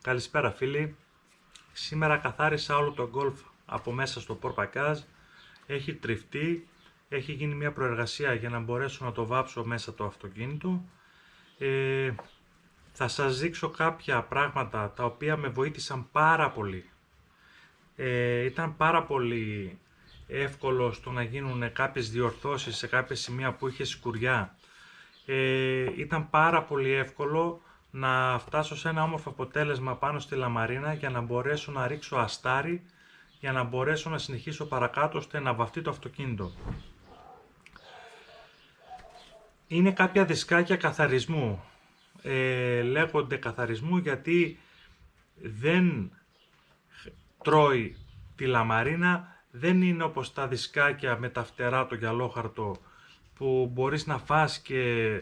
Καλησπέρα φίλοι. Σήμερα καθάρισα όλο το γκολφ από μέσα στο πορπακάζ. Έχει τριφτεί, έχει γίνει μια προεργασία για να μπορέσω να το βάψω μέσα το αυτοκίνητο. Θα σας δείξω κάποια πράγματα τα οποία με βοήθησαν πάρα πολύ. Ήταν πάρα πολύ εύκολο στο να γίνουν κάποιες διορθώσεις σε κάποια σημεία που είχε σκουριά. Ήταν πάρα πολύ εύκολο να φτάσω σε ένα όμορφο αποτέλεσμα πάνω στη λαμαρίνα για να μπορέσω να ρίξω αστάρι, για να μπορέσω να συνεχίσω παρακάτω ώστε να βαφτεί το αυτοκίνητο. Είναι κάποια δισκάκια καθαρισμού. Λέγονται καθαρισμού γιατί δεν τρώει τη λαμαρίνα, δεν είναι όπως τα δισκάκια με τα φτερά, το γυαλόχαρτο, που μπορείς να φας και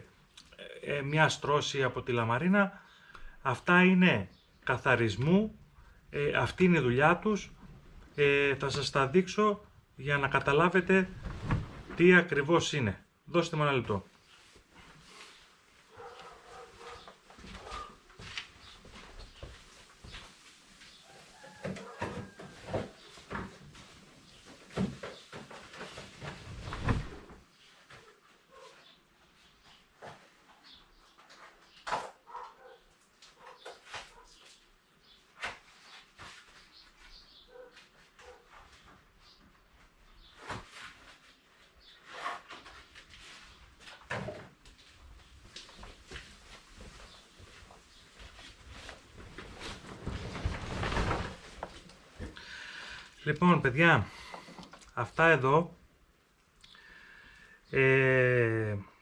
μια στρώση από τη λαμαρίνα. Αυτά είναι καθαρισμού, αυτή είναι η δουλειά τους. Θα σας τα δείξω για να καταλάβετε τι ακριβώς είναι. Δώστε μου ένα λεπτό. Λοιπόν, παιδιά, αυτά εδώ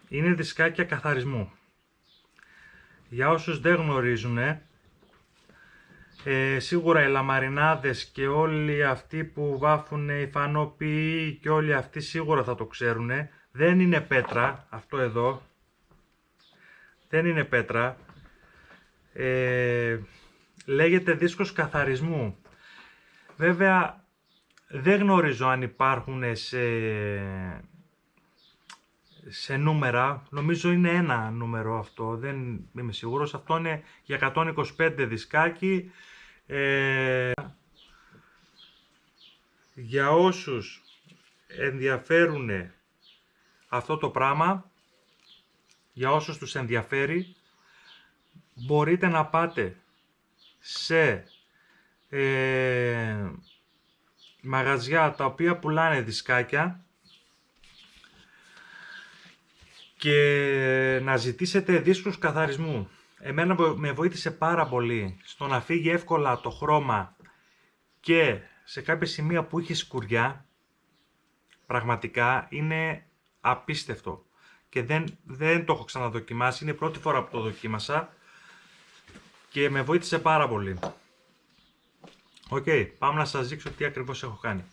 είναι δισκάκια καθαρισμού. Για όσους δεν γνωρίζουν, σίγουρα οι λαμαρινάδες και όλοι αυτοί που βάφουν οι φανοποιοί και όλοι αυτοί σίγουρα θα το ξέρουν. Δεν είναι πέτρα αυτό εδώ. Δεν είναι πέτρα. Λέγεται δίσκος καθαρισμού. Βέβαια, δεν γνωρίζω αν υπάρχουν σε νούμερα. Νομίζω είναι ένα νούμερο αυτό, δεν είμαι σίγουρος. Αυτό είναι για 125 δισκάκι. Για όσους ενδιαφέρουν αυτό το πράγμα, για όσους τους ενδιαφέρει, μπορείτε να πάτε σε μαγαζιά τα οποία πουλάνε δισκάκια και να ζητήσετε δίσκους καθαρισμού. Εμένα με βοήθησε πάρα πολύ στο να φύγει εύκολα το χρώμα και σε κάποια σημεία που είχε σκουριά. Πραγματικά είναι απίστευτο και δεν το έχω ξαναδοκιμάσει, είναι η πρώτη φορά που το δοκίμασα και με βοήθησε πάρα πολύ. Οκ, πάμε να σας δείξω τι ακριβώς έχω κάνει.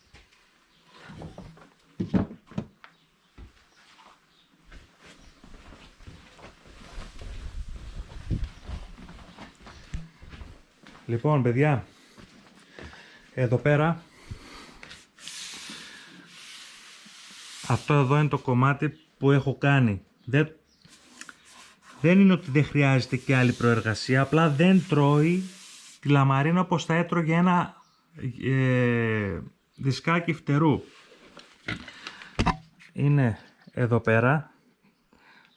Λοιπόν, παιδιά, εδώ πέρα, αυτό εδώ είναι το κομμάτι που έχω κάνει. Δεν είναι ότι δεν χρειάζεται και άλλη προεργασία, απλά δεν τρώει τη λαμαρίνα όπως θα έτρωγε ένα δισκάκι φτερού. Είναι εδώ πέρα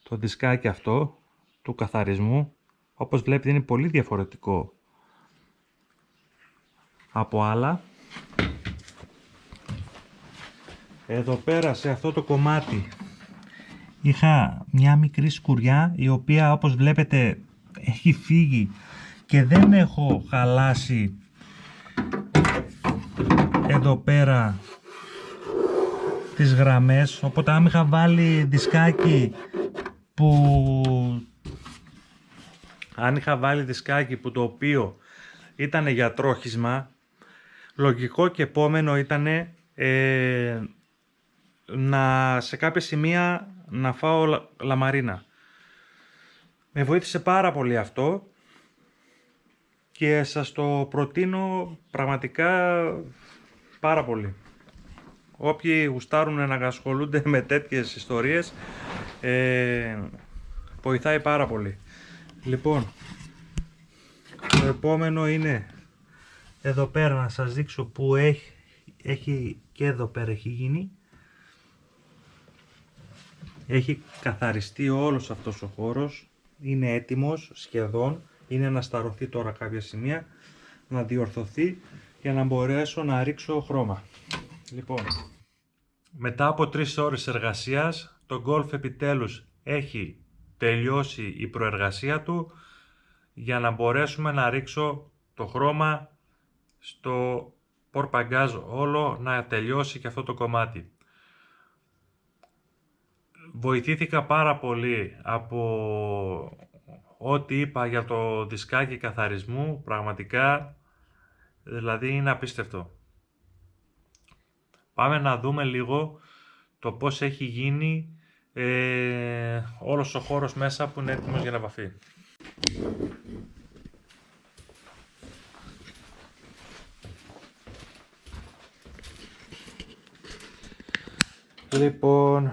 το δισκάκι αυτό του καθαρισμού. Όπως βλέπετε είναι πολύ διαφορετικό από άλλα. Εδώ πέρα σε αυτό το κομμάτι είχα μια μικρή σκουριά, η οποία όπως βλέπετε έχει φύγει και δεν έχω χαλάσει εδώ πέρα τις γραμμές, οπότε αν είχα βάλει δισκάκι που το οποίο ήταν για τρόχισμα, λογικό και επόμενο ήταν σε κάποια σημεία να φάω λαμαρίνα. Με βοήθησε πάρα πολύ αυτό και σας το προτείνω πραγματικά πάρα πολύ. Όποιοι γουστάρουν να ασχολούνται με τέτοιες ιστορίες, βοηθάει πάρα πολύ. Λοιπόν, επόμενο είναι εδώ πέρα, να σας δείξω που έχει και εδώ πέρα έχει γίνει. Έχει καθαριστεί όλος αυτός ο χώρος, είναι έτοιμος σχεδόν, είναι να σταρωθεί τώρα κάποια σημεία, να διορθωθεί για να μπορέσω να ρίξω χρώμα. Λοιπόν, μετά από 3 ώρες εργασίας, το Golf επιτέλους έχει τελειώσει η προεργασία του για να μπορέσουμε να ρίξω το χρώμα στο πορπαγκάζ όλο, να τελειώσει και αυτό το κομμάτι. Βοηθήθηκα πάρα πολύ από ό,τι είπα για το δισκάκι καθαρισμού, πραγματικά, δηλαδή είναι απίστευτο. Πάμε να δούμε λίγο το πώς έχει γίνει όλος ο χώρος μέσα που είναι έτοιμος για να βαφεί. Λοιπόν,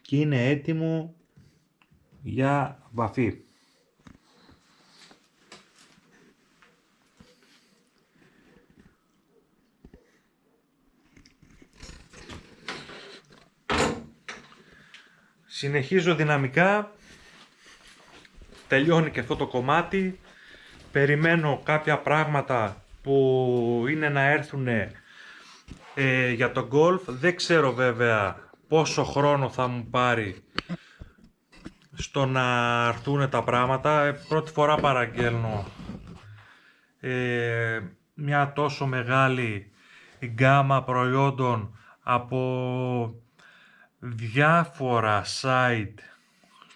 και είναι έτοιμο για βαφή. Συνεχίζω δυναμικά, τελειώνει και αυτό το κομμάτι, περιμένω κάποια πράγματα που είναι να έρθουν για το Golf, δεν ξέρω βέβαια πόσο χρόνο θα μου πάρει στο να έρθουν τα πράγματα, πρώτη φορά παραγγέλνω μια τόσο μεγάλη γκάμα προϊόντων από διάφορα site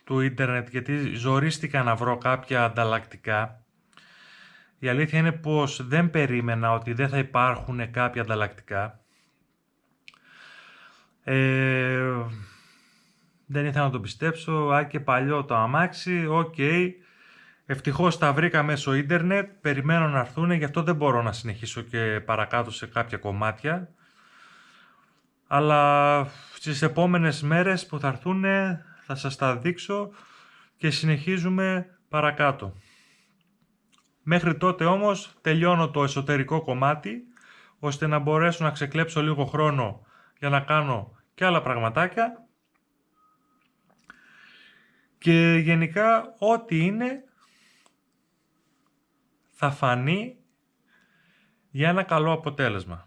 του ίντερνετ, γιατί ζορίστηκα να βρω κάποια ανταλλακτικά. Η αλήθεια είναι πως δεν περίμενα ότι δεν θα υπάρχουν κάποια ανταλλακτικά. Δεν ήθελα να το πιστέψω, και παλιό το αμάξι, ευτυχώς τα βρήκα μέσω ίντερνετ, περιμένω να έρθουν, γι' αυτό δεν μπορώ να συνεχίσω και παρακάτω σε κάποια κομμάτια. Αλλά στις επόμενες μέρες που θα έρθουν θα σας τα δείξω και συνεχίζουμε παρακάτω. Μέχρι τότε όμως τελειώνω το εσωτερικό κομμάτι, ώστε να μπορέσω να ξεκλέψω λίγο χρόνο για να κάνω και άλλα πραγματάκια. Και γενικά ό,τι είναι θα φανεί για ένα καλό αποτέλεσμα.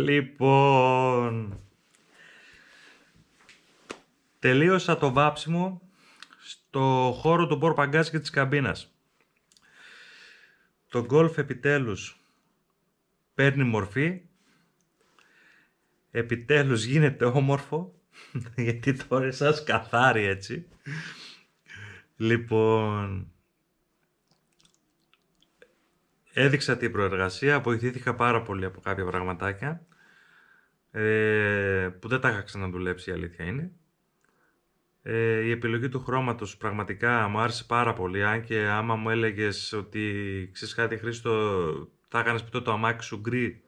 Λοιπόν, τελείωσα το βάψιμο στο χώρο του μπορπαγκάζ και της καμπίνας. Το γκολφ επιτέλους παίρνει μορφή. Επιτέλους γίνεται όμορφο. Γιατί τώρα σας καθάρι έτσι. Λοιπόν, έδειξα την προεργασία, βοηθήθηκα πάρα πολύ από κάποια πραγματάκια που δεν τα είχα ξαναδουλέψει, η αλήθεια είναι. Η επιλογή του χρώματος πραγματικά μου άρεσε πάρα πολύ, αν και άμα μου έλεγες ότι ξέρεις κάτι Χρήστο, θα έκανες πιτό το αμάξι σου γκρι,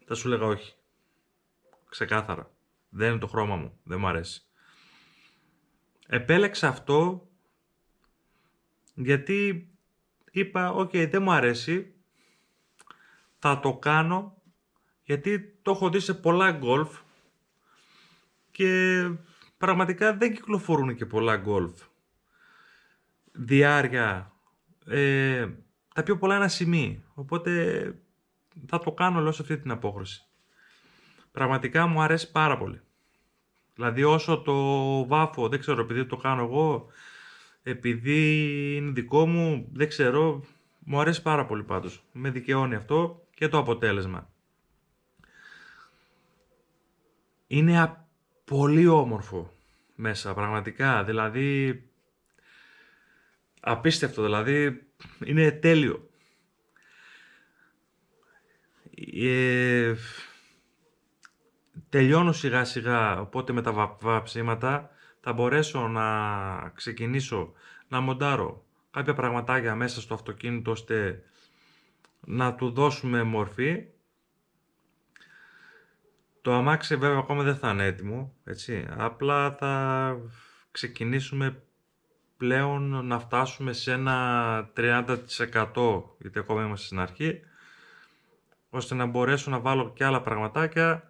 θα σου έλεγα όχι. Ξεκάθαρα. Δεν είναι το χρώμα μου, δεν μου αρέσει. Επέλεξα αυτό γιατί είπα, δεν μου αρέσει, θα το κάνω, γιατί το έχω δει σε πολλά γκολφ και πραγματικά δεν κυκλοφορούν και πολλά γκολφ. Διάρκεια, τα πιο πολλά είναι ασημί, οπότε θα το κάνω λέω σε αυτή την απόχρωση. Πραγματικά μου αρέσει πάρα πολύ. Δηλαδή όσο το βάφω, δεν ξέρω, επειδή το κάνω εγώ, επειδή είναι δικό μου, δεν ξέρω, μου αρέσει πάρα πολύ πάντως. Με δικαιώνει αυτό και το αποτέλεσμα. Είναι πολύ όμορφο μέσα, πραγματικά, δηλαδή απίστευτο, δηλαδή είναι τέλειο. Τελειώνω σιγά σιγά, οπότε με τα βαψίματα θα μπορέσω να ξεκινήσω να μοντάρω κάποια πραγματάκια μέσα στο αυτοκίνητο ώστε να του δώσουμε μορφή. Το αμάξι βέβαια ακόμα δεν θα είναι έτοιμο, έτσι, απλά θα ξεκινήσουμε πλέον να φτάσουμε σε ένα 30% γιατί ακόμα είμαστε στην αρχή, ώστε να μπορέσω να βάλω και άλλα πραγματάκια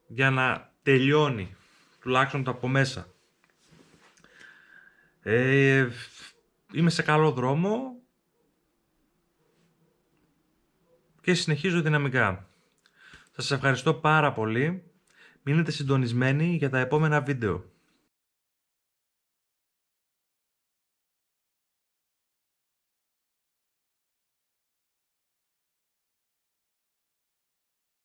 για να τελειώνει, τουλάχιστον το από μέσα. Είμαι σε καλό δρόμο και συνεχίζω δυναμικά. Σας ευχαριστώ πάρα πολύ. Μείνετε συντονισμένοι για τα επόμενα βίντεο.